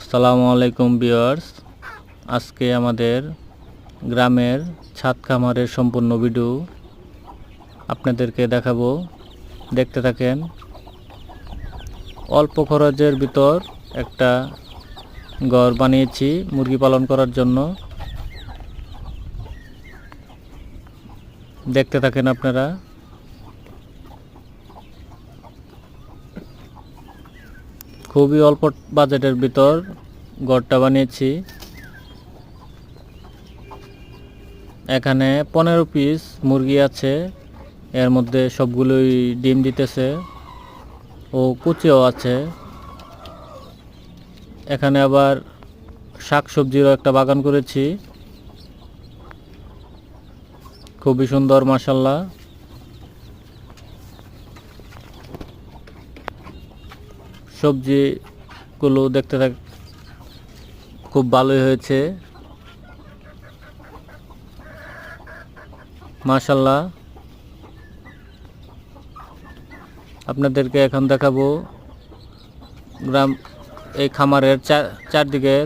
আসসালামু আলাইকুম ভিউয়ার্স। আজকে আমাদের গ্রামের ছাদ খামারের সম্পূর্ণ ভিডিও আপনাদেরকে দেখাবো, দেখতে থাকেন। অল্প খরচের ভিতর একটা ঘর বানিয়েছি মুরগি পালন করার জন্য, দেখতে থাকেন আপনারা। খুবই অল্প বাজেটের ভিতর ঘরটা বানিয়েছি। এখানে 15 পিস মুরগি আছে, এর মধ্যে সবগুলোই ডিম দিতেছে ও কুচিও আছে। এখানে আবার শাকসবজিরও একটা বাগান করেছি, খুবই সুন্দর মাশাআল্লাহ। সবজিগুলো দেখতে খুব ভালোই হয়েছে মাশাআল্লাহ। আপনাদেরকে এখন দেখাবো গ্রাম এই খামারের চারদিকের